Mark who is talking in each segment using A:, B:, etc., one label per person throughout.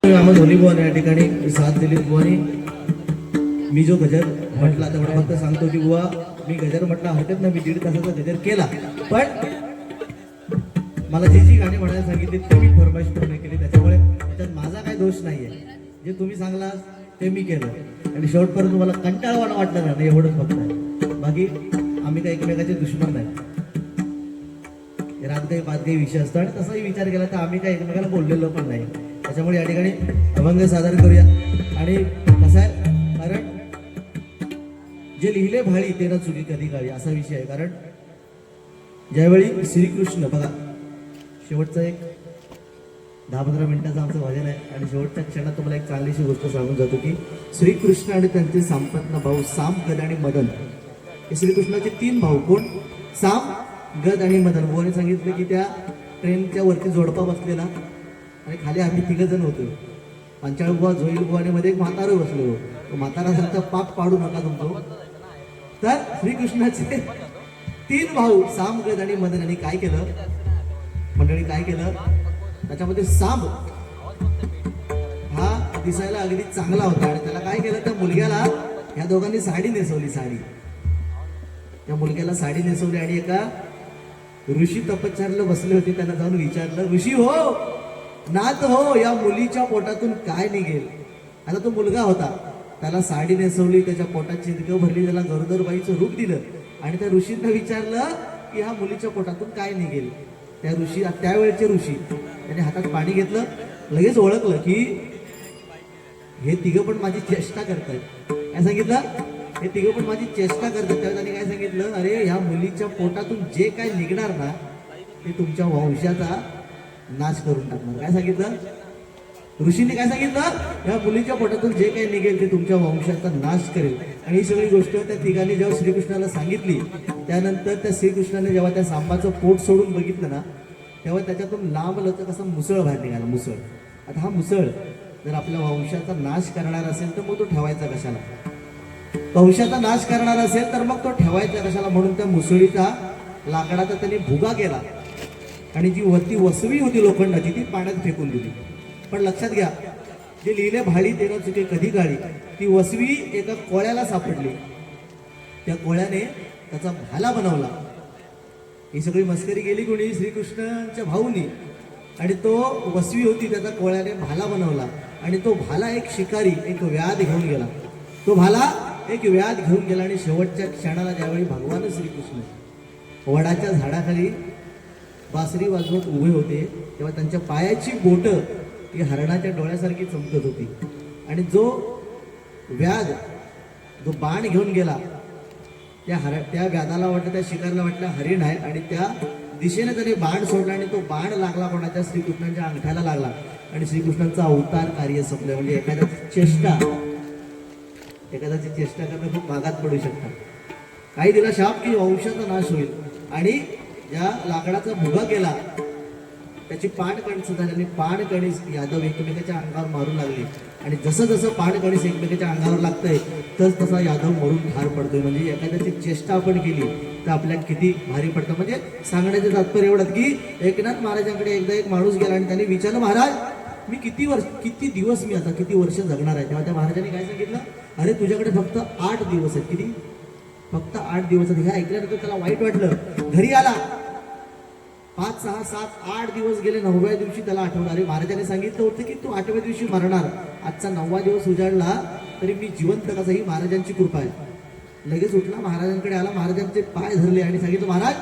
A: आम्हाला धोनी बुवाने या ठिकाणी साथ दिली. बुवानी मी जो गजर म्हटला तेवढा फक्त सांगतो की बुवा मी गजर म्हटला हरकत ना, मी 1.5 तासाचा गजर केला, पण मला जी गाणी म्हणायला सांगितली ते मी फरमाईश पूर्ण केली. त्याच्यामुळे त्याच्यात माझा काही दोष नाहीये. जे तुम्ही सांगला ते मी केलं आणि शेवटपर्यंत तुम्हाला कंटाळवाणं वाटलं ना, एवढंच फक्त आहे. बाकी आम्ही काही एकमेकाचे दुश्मन नाही. रात काही बात काही विषय असतो आणि तसाही विचार केला तर आम्ही काही एकमेकाला बोललेलो पण नाही. त्याच्यामुळे या ठिकाणी अभंग सादर करूया. आणि कसं आहे, कारण जे लिहिले भाळी ते ना चुकी कधी काळी असा विषय आहे. कारण ज्यावेळी श्रीकृष्ण बघा, शेवटचं एक 10-15 मिनिटाचं आमचं भजन आहे आणि शेवटच्या क्षणात तुम्हाला एक चांगलीशी गोष्ट सांगून जातो की श्रीकृष्ण आणि त्यांचे सांपत्न भाऊ साम, गद आणि मदन, हे श्रीकृष्णाचे 3 भाऊ. कोण? साम, गद आणि मदन. बुवाने सांगितलं की त्या ट्रेनच्या वरती जोडपा बसलेला आणि खाली आम्ही 3 जण होतो. पांचाळ बुवा, झोईल बुवा आणि मध्ये एक म्हातारं बसलो. म्हातारा सांगता पाप पाडू नका तुमचं. तर श्रीकृष्णाचे 3 भाऊ साम, गद आणि मदन यांनी काय केलं मंडळी, काय केलं, त्याच्यामध्ये साम हा दिसायला अगदी चांगला होता आणि त्याला काय केलं, त्या मुलग्याला या दोघांनी साडी नेसवली. त्या मुलग्याला साडी नेसवली आणि एका ऋषी तपश्चर्याला बसले होते. त्यांना जाऊन विचारलं, ऋषी हो, नाथ हो, या मुलीच्या पोटातून काय निघेल? आता तो मुलगा होता, त्याला साडी नेसवली, त्याच्या पोटात चिंदकं भरली, त्याला गरोदर बाईचं रूप दिलं आणि त्या ऋषींना विचारलं की ह्या मुलीच्या पोटातून काय निघेल? त्या ऋषी, त्यावेळेचे ऋषी, त्यांनी हातात पाणी घेतलं, लगेच ओळखलं की हे 3 पण माझी चेष्टा करतात. काय सांगितलं? हे 3 पण माझी चेष्टा करतात. त्यावेळेस त्यांनी काय सांगितलं, अरे ह्या मुलीच्या पोटातून जे काय निघणार ना ते तुमच्या वंशाचा नाश करून टाकणार. काय सांगितलं ऋषींनी? काय सांगितलं? या मुलीच्या पोटातून जे काही निघेल ते तुमच्या वंशाचा नाश करेल. आणि ही सगळी गोष्ट त्या 3घांनी जेव्हा श्रीकृष्णाला सांगितली, त्यानंतर त्या श्रीकृष्णाने जेव्हा त्या सांबाचं पोट सोडून बघितलं ना, तेव्हा त्याच्यातून लांब लचक असा मुसळ बाहेर निघाला. मुसळ. आता हा मुसळ जर आपल्या वंशाचा नाश करणार असेल तर मग तो ठेवायचा कशाला? वंशाचा नाश करणार असेल तर मग तो ठेवायचा कशाला? म्हणून त्या मुसळीचा लाकडाचा त्यांनी भुगा केला आणि जी वरती वसवी होती लोखंडाची ती पाण्यात फेकून दिली. पण लक्षात घ्या, जे लिहिले भाळी तेरा चुके कधी काळी, ती वसवी एका कोळ्याला सापडली. त्या कोळ्याने त्याचा भाला बनवला. ही सगळी मस्करी गेली कोणी? श्रीकृष्णाच्या भाऊनी. आणि तो वसवी होती, त्याचा कोळ्याने भाला बनवला आणि तो भाला एक शिकारी, एक व्याध घेऊन गेला. तो भाला एक व्याध घेऊन गेला आणि शेवटच्या क्षणाला ज्यावेळी भगवान श्रीकृष्ण वडाच्या झाडाखाली बासरी वाजवत उभे होते, तेव्हा त्यांच्या पायाची बोटं ही हरणाच्या डोळ्यासारखी चमकत होती. आणि जो व्याध, जो बाण घेऊन गेला, त्या व्याधाला वाटलं, त्या शिकारला वाटलं हरिण आहे आणि त्या दिशेने त्याने बाण सोडला आणि तो बाण लागला कोणाच्या? श्रीकृष्णांच्या अंगठ्याला लागला आणि श्रीकृष्णांचा अवतार कार्य संपलं. म्हणजे एखाद्याची चेष्टा करणं खूप भागात पडू शकतात. काही दिला शाप की वंशाचा नाश होईल. आणि ज्या लाकडाचा भुगा केला त्याची पाणकणीस झाली आणि पाणकणीस यादव एकमेकाच्या अंगावर मारू लागले. आणि जसं जसं पाणकणीस एकमेकाच्या अंगावर लागतंय तस तसा यादव मरून ठार पडतोय. म्हणजे एखाद्याची चेष्टा आपण केली तर आपल्याला किती भारी पडतं. म्हणजे सांगण्याचं तात्पर्य एवढंच की एकनाथ महाराजांकडे एकदा एक माणूस गेला आणि त्यांनी विचारलं, महाराज मी किती दिवस मी आता किती वर्ष जगणार आहे? तेव्हा त्या महाराजांनी काय सांगितलं, अरे तुझ्याकडे फक्त 8 दिवस आहेत. किती? फक्त 8 दिवस आहेत. हे ऐकल्यानंतर त्याला वाईट वाटलं. घरी आला, 5, 6, 7, 8 दिवस गेले. 9व्या दिवशी त्याला आठवलं, अरे महाराजांनी सांगितलं होतं की तू 8व्या दिवशी मरणार. आजचा 9वा दिवस उजाडला तरी मी जिवंत कसा? ही महाराजांची कृपा आहे. लगेच उठला, महाराजांकडे आला, महाराजांचे पाय धरले आणि सांगितलं, महाराज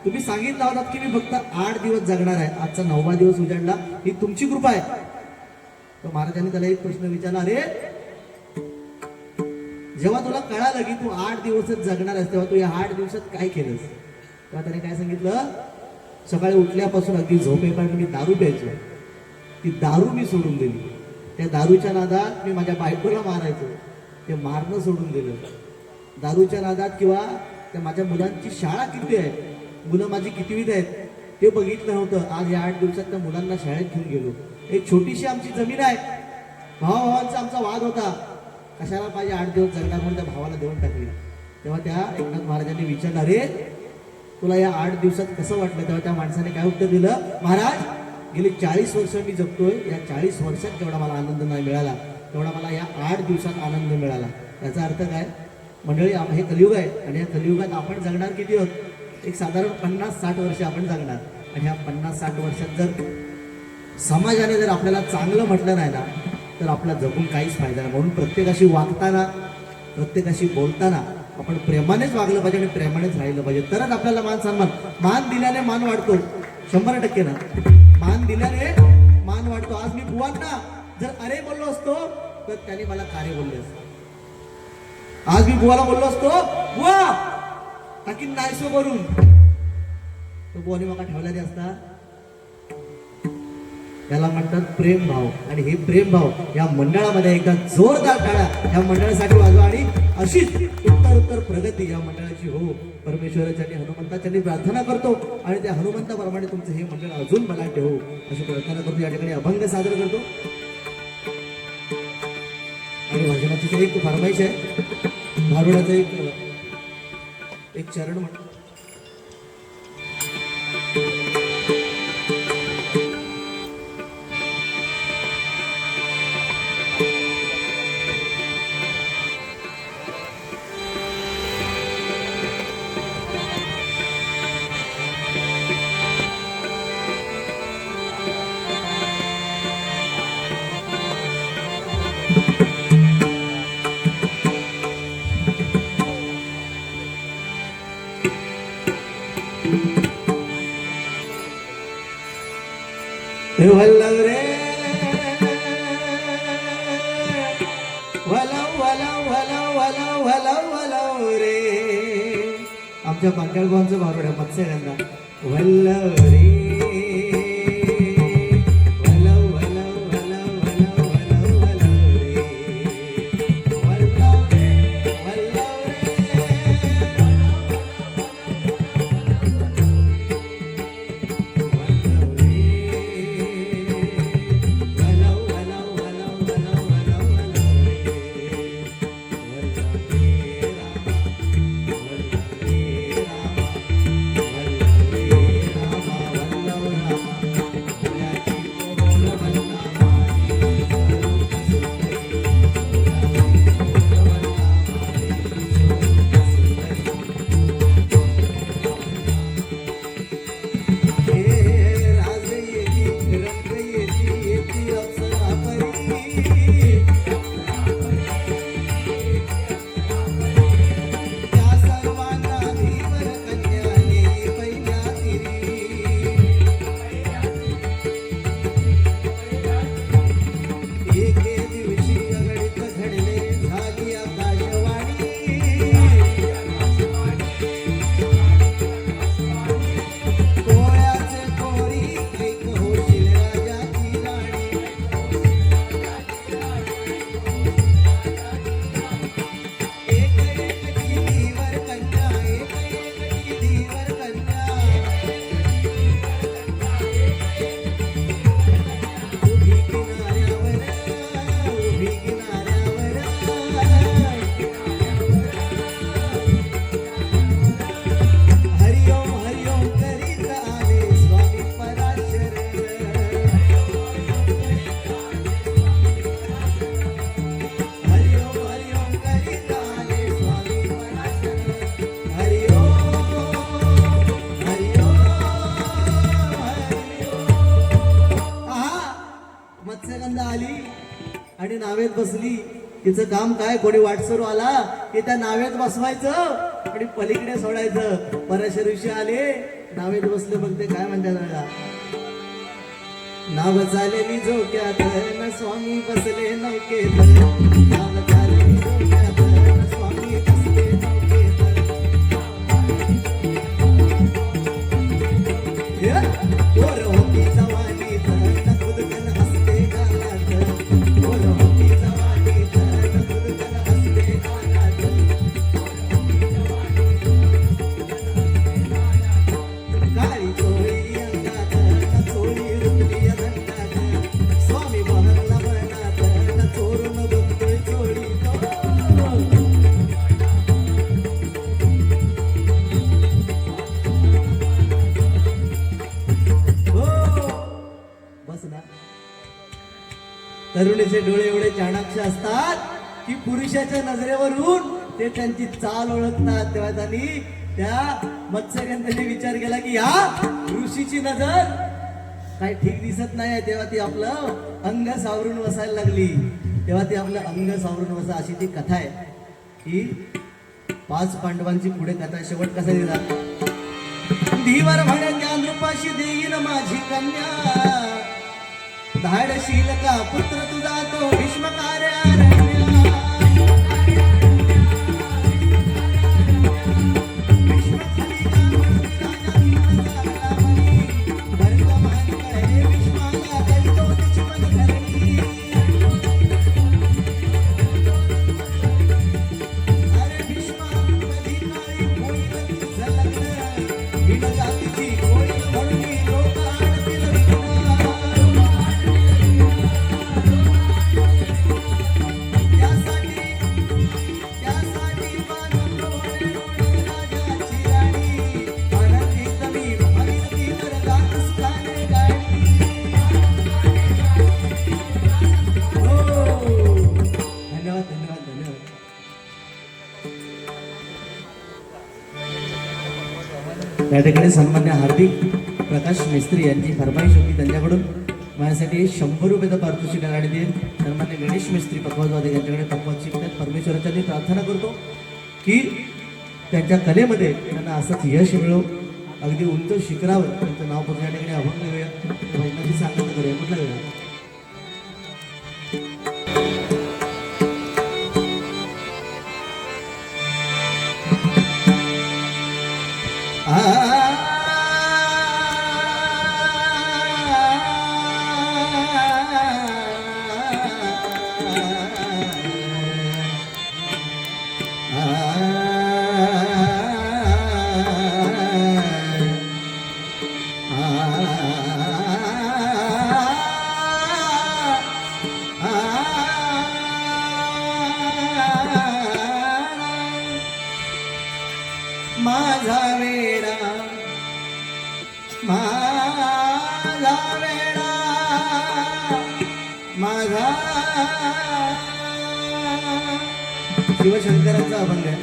A: तुम्ही सांगितलं होतात की मी फक्त 8 दिवस जगणार आहे, आजचा 9वा दिवस उजाडला, ही तुमची कृपा आहे. तर महाराजांनी त्याला एक प्रश्न विचारला, अरे जेव्हा तुला कळालं की तू 8 दिवसच जगणार आहेस तेव्हा तू या 8 दिवसात काय केलंस? तेव्हा त्याने काय सांगितलं, सकाळी उठल्यापासून अगदी झोपेपर्यंत मी दारू प्यायचो. ती दारू मी सोडून दिली. त्या दारूच्या नादात मी माझ्या बायकोला मारायचो, ते मारणं सोडून दिलं. दारूच्या नादात किंवा त्या माझ्या मुलांची शाळा किती आहे, मुलं माझी कितवीत आहेत ते बघितलं नव्हतं. आज या 8 दिवसात त्या मुलांना शाळेत घेऊन गेलो. एक छोटीशी आमची जमीन आहे, भावाभावांचा आमचा वाद होता, कशाला पाहिजे 8 दिवस जगणार म्हणून त्या भावाला देऊन टाकली. तेव्हा त्या एकनाथ महाराजांनी विचारलं, रे तुला या 8 दिवसात कसं वाटलं? तेव्हा त्या माणसाने काय उत्तर दिलं, महाराज गेली 40 वर्ष मी जगतोय, या 40 वर्षात जेवढा मला आनंद नाही मिळाला तेवढा मला या 8 दिवसात आनंद मिळाला. याचा अर्थ काय मंडळी, हे कलियुग आहे आणि या कलियुगात आपण जगणार किती आहोत? एक साधारण 50-60 वर्ष आपण जगणार. आणि ह्या 50-60 वर्षात जर समाजाने जर आपल्याला चांगलं म्हटलं नाही ना तर आपला जगून काहीच फायदा नाही. म्हणून प्रत्येकाशी वागताना, प्रत्येकाशी बोलताना आपण प्रेमानेच वागलं पाहिजे आणि प्रेमानेच राहिलं पाहिजे, तरच आपल्याला मान सन्मान. मान दिल्याने मान वाढतो 100% ना. मान दिल्याने मान वाढतो. आज मी बुवांना जर अरे बोललो असतो तर त्यांनी मला कारे बोलले असते. आज मी बुवाला बोललो असतो बुवा टाकीन नाहीसो करून, तर बुवाने मला ठेवला असता. त्याला म्हणतात प्रेम भाव. आणि हे प्रेम भाव या मंडळामध्ये एकदा जोरदार टाळ्या या मंडळासाठी वाजवा. आणि अशीच उत्तर प्रगती या मंडळाची हो परमेश्वराच्या हनुमंताच्या प्रार्थना करतो. आणि त्या हनुमंताप्रमाणे तुमचं हे मंडळ अजून बलाढ्य हो अशी प्रार्थना करतो. या ठिकाणी अभंग सादर करतो. आणि भजनाची एक फरमाईश आहे, भारुडाचं एक चरण म्हणतो. वल्लव रे वलव वलव वलव वलव वलव वलव रे. आमच्या पांगळगावचं भारुड आहे मत्स्यगंधा. वल्लव रे आणि नावेत बसली. तिचं काम काय, कोणी वाटसरू आला की त्या नावेत बसवायचं आणि पलीकडे सोडायचं. पराशर ऋषी आले, नावेत बसले, मग ते काय म्हणतात, नाव झालेली झोक्यात न स्वामी बसले नौकेत. नाव झालेली झोक्यात न स्वामी बसले नौकेत. पोर होती जवानीत न खुदकन हसते गालात. पोर होती जवानीत न खुदकन हसते गालात. काळी चोळी अंगात न चोळी रुतली दंडात. स्वामी बहरला मनात न चोरून बघतोय चोळी. तरुणीचे डोळे एवढे चाणाक्ष असतात की पुरुषाच्या नजरेवरून ते त्यांची चाल ओळखतात. तेव्हा त्यांनी त्या मत्स्यगंधाने विचार केला की या ऋषीची नजर काय ठीक दिसत नाही, तेव्हा ती आपलं अंग सावरून बसायला लागली. तेव्हा ती आपलं अंग सावरून बसा, अशी ती कथा आहे. ही 5 पांडवांची पुढे कथा. शेवट कसा दिला, धीवर म्हणे त्या नृपाशी देईन माझी कन्या, धाडशील का पुत्र तुझा तो भीष्मकार्यारण्य. या ठिकाणी सन्मान्य हार्दिक प्रकाश मिस्त्री यांची फरमाईश होती, त्यांच्याकडून माझ्यासाठी 100 रुपयाचं पारितोषिक आणि देईल. सन्मान्य गणेश मिस्त्री पकवाजवादे यांच्याकडे पकवाद शिकतात. परमेश्वराच्या मी प्रार्थना करतो की त्यांच्या कलेमध्ये त्यांना असंच यश मिळो, अगदी उंच शिखरावर त्यांचं नाव पोहोचल्या. या ठिकाणी अभंग घेऊया, भजनाची सांगता करूया. कुठला वेळा माझा वेडा, माझा वेडा, माझा शिवशंकरांचा अभंग आहे.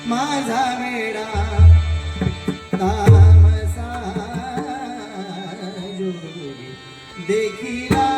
A: माझा वेडा तामसा जोगी देखिला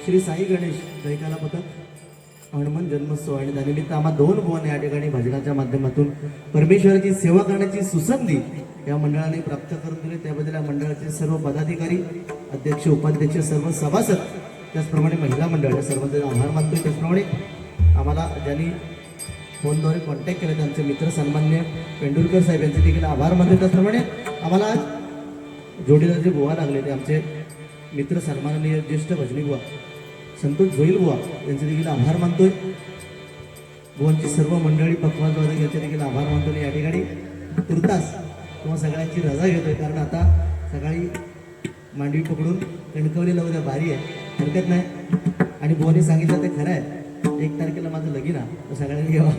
A: श्री साई गणेश दैकाला पथक हनुमान जन्मोत्सव आणि त्यानिमित्त आम्हा दोन भुवन या ठिकाणी भजनाच्या माध्यमातून परमेश्वराची सेवा करण्याची सुसंधी या मंडळाने प्राप्त करून दिली। त्याबद्दल या मंडळाचे सर्व पदाधिकारी, अध्यक्ष, उपाध्यक्ष, सर्व सभासद, त्याचप्रमाणे महिला मंडळ या सर्वांचे आभार मानतो। त्याचप्रमाणे आम्हाला ज्यांनी फोनद्वारे कॉन्टॅक्ट केले त्यांचे मित्र सन्मान्य पेंडुलकर साहेब यांचे देखील आभार मानतो। त्याचप्रमाणे आम्हाला आज जोडीदार जे बुवा लागले ते आमचे मित्र सन्माननीय ज्येष्ठ भजनी बुवा संतोष जोईल बुवा यांचे देखील आभार मानतोय। बुवांची सर्व मंडळी, पक्वाजवादक याचे देखील आभार मानतो। या ठिकाणी तुर्तास किंवा सगळ्यांची रजा घेतोय, कारण आता सकाळी मांडवी पकडून कणकवलीला उद्या बारी आहे, हरकत नाही। आणि बुवांनी सांगितलं ते खरं आहे, 1 तारखेला माझं लगीन आहे, तर सगळ्यांनी घ्यावा।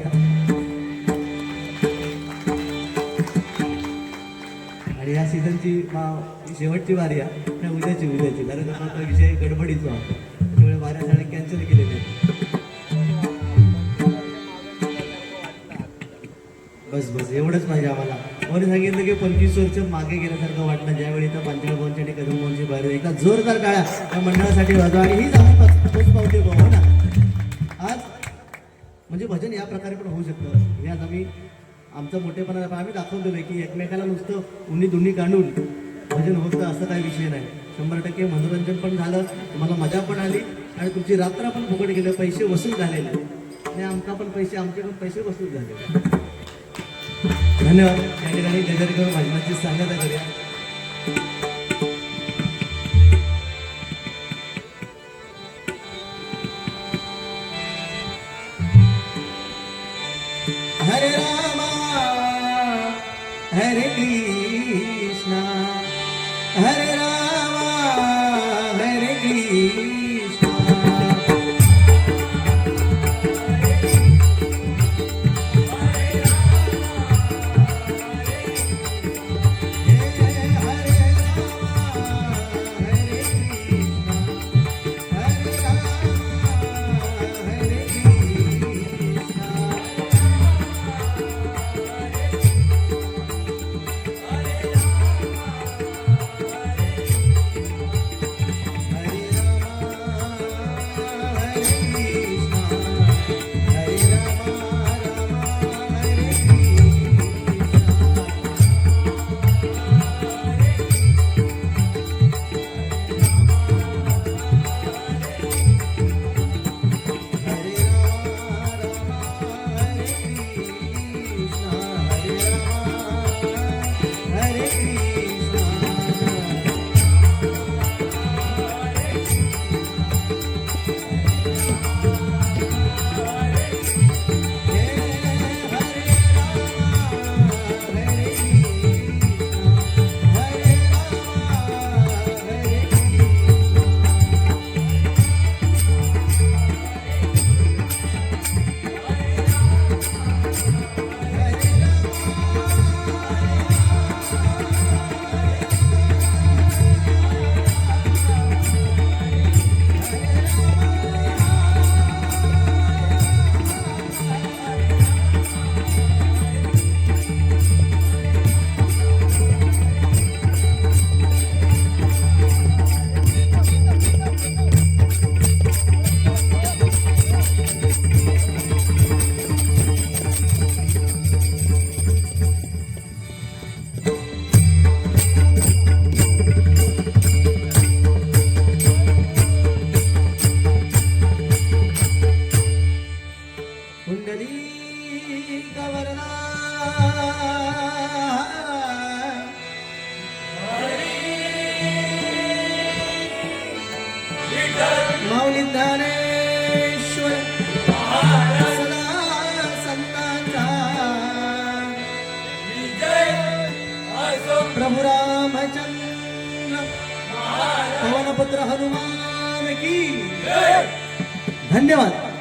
A: आणि या सीझनची शेवटची वारी आहे, उद्याची कारण आता विषय गडबडीचा आहे, त्यामुळे वाऱ्या साड्या कॅन्सल केलेल्या आहेत। बस एवढंच पाहिजे आम्हाला। कोणी सांगितलं की 25 वर्ष मागे गेल्यासारखं वाटलं ज्यावेळी तर पांचव्या भवनची आणि कदम भवनची बाहेर एका जोरदार टाळ्या त्या मंडळासाठी वाजवा। आणि हीच आम्ही पोच पावते हो ना आज, म्हणजे भजन या प्रकारे पण होऊ शकतं। हे आज आम्ही आमचा मोठेपणा आम्ही दाखवून दिलोय की एकमेकाला नुसतं उन्नी दुन्नी काढून भजन होतं असं काही विषय नाही। 100% मनोरंजन पण झालं, तुम्हाला मजा पण आली आणि तुमची रात्र पण फुकट गेले, पैसे वसूल झालेले आणि आमचे पण पैसे वसूल झाले। धन्यवाद। या ठिकाणी गजर करून भजनाची सांगता करूया। हरे रामा हरे कृष्णा हरे रामा हरे कृष्णा हरे रामा माऊली ज्ञानेश्वर सदा संतांचा प्रभु रामचंद्र पवनपुत्र हनुमान की धन्यवाद.